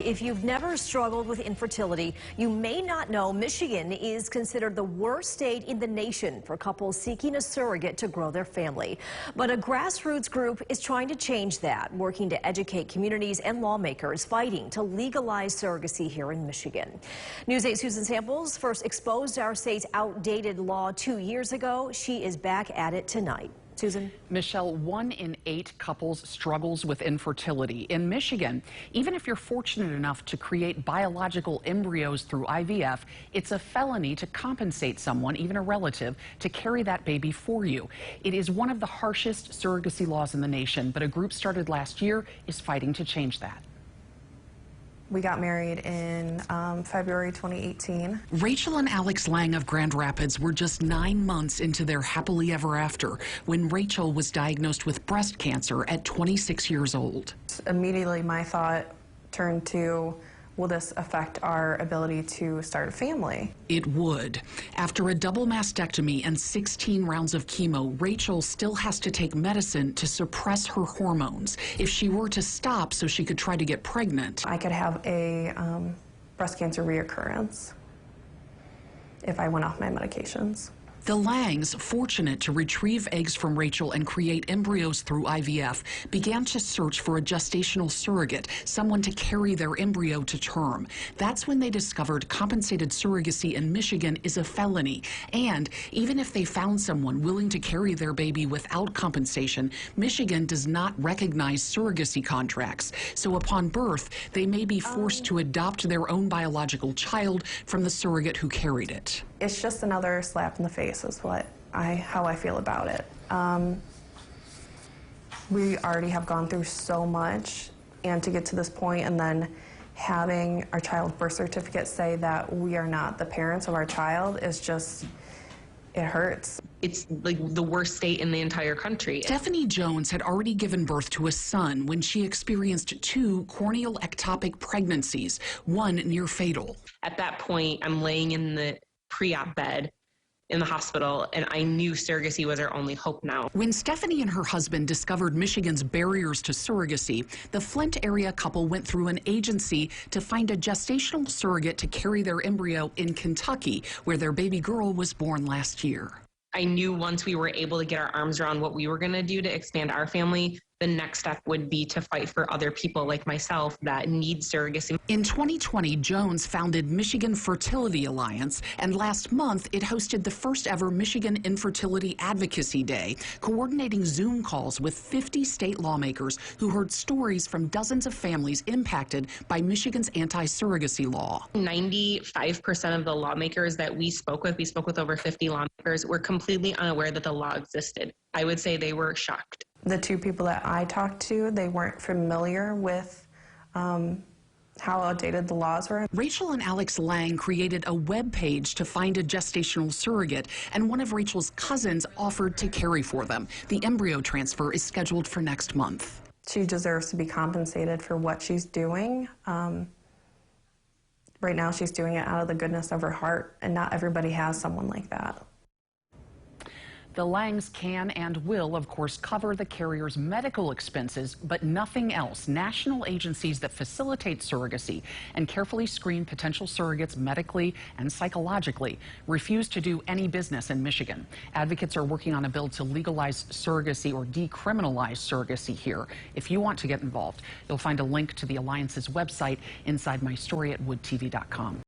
If you've never struggled with infertility, you may not know Michigan is considered the worst state in the nation for couples seeking a surrogate to grow their family. But a grassroots group is trying to change that, working to educate communities and lawmakers fighting to legalize surrogacy here in Michigan. News 8's Susan Samples first exposed our state's outdated law 2 years ago. She is back at it tonight. Susan? Michelle, 1 in 8 couples struggles with infertility. In Michigan, even if you're fortunate enough to create biological embryos through IVF, it's a felony to compensate someone, even a relative, to carry that baby for you. It is one of the harshest surrogacy laws in the nation, but a group started last year is fighting to change that. We got married in February 2018. Rachel and Alex Lang of Grand Rapids were just 9 months into their happily ever after when Rachel was diagnosed with breast cancer at 26 years old. Immediately my thought turned to, will this affect our ability to start a family? It would. After a double mastectomy and 16 rounds of chemo, Rachel still has to take medicine to suppress her hormones. If she were to stop so she could try to get pregnant, I could have a breast cancer reoccurrence if I went off my medications. the Langs, fortunate to retrieve eggs from Rachel and create embryos through IVF, began to search for a gestational surrogate, someone to carry their embryo to term. That's when they discovered compensated surrogacy in Michigan is a felony. And even if they found someone willing to carry their baby without compensation, Michigan does not recognize surrogacy contracts. So upon birth, they may be forced to adopt their own biological child from the surrogate who carried it. It's just another slap in the face is how I feel about it. We already have gone through so much, and to get to this point and then having our child's birth certificate say that we are not the parents of our child is just, it hurts. It's like the worst state in the entire country. Stephanie Jones had already given birth to a son when she experienced 2 corneal ectopic pregnancies, one near fatal. At that point, I'm laying in the pre-op bed in the hospital, and I knew surrogacy was our only hope now. When Stephanie and her husband discovered Michigan's barriers to surrogacy, the Flint area couple went through an agency to find a gestational surrogate to carry their embryo in Kentucky, where their baby girl was born last year. I knew once we were able to get our arms around what we were going to do to expand our family, the next step would be to fight for other people like myself that need surrogacy. In 2020, Jones founded Michigan Fertility Alliance, and last month it hosted the first ever Michigan Infertility Advocacy Day, coordinating Zoom calls with 50 state lawmakers who heard stories from dozens of families impacted by Michigan's anti-surrogacy law. 95% of the lawmakers that we spoke with over 50 lawmakers, were completely unaware that the law existed. I would say they were shocked. The 2 people that I talked to, they weren't familiar with how outdated the laws were. Rachel and Alex Lang created a web page to find a gestational surrogate, and one of Rachel's cousins offered to carry for them. The embryo transfer is scheduled for next month. She deserves to be compensated for what she's doing. Right now she's doing it out of the goodness of her heart, and not everybody has someone like that. The Langs can and will, of course, cover the carrier's medical expenses, but nothing else. National agencies that facilitate surrogacy and carefully screen potential surrogates medically and psychologically refuse to do any business in Michigan. Advocates are working on a bill to legalize surrogacy or decriminalize surrogacy here. If you want to get involved, you'll find a link to the Alliance's website inside my story at woodtv.com.